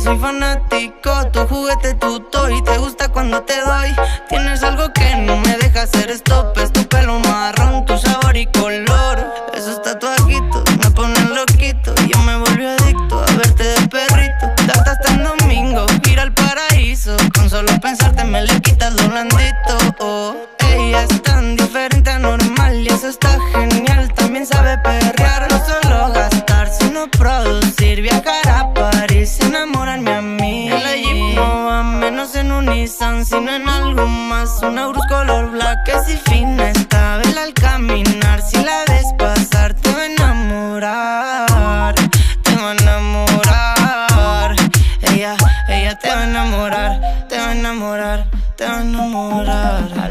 soy fanático, tu juguete, tu toy. Te gusta cuando te doy. Tienes algo que no me deja hacer stop. Es tu pelo marrón, tu sabor y color. Esos tatuajitos me ponen loquito. Yo me volví adicto a verte de perrito. Darte hasta el domingo, ir al paraíso. Con solo pensarte me le quitas lo blandito. Oh, ella es tan diferente a normal y eso está genial. También sabe perrear, no solo gastar, sino producir. Viajar a París, enamorarme a mí. En la Jeep no va menos en un Nissan, sino en algo más. Una Urus color black que si fina está. Vela al caminar, si la ves pasar te va a enamorar. Te va a enamorar. Ella te va a enamorar. Te va a enamorar, te va a enamorar.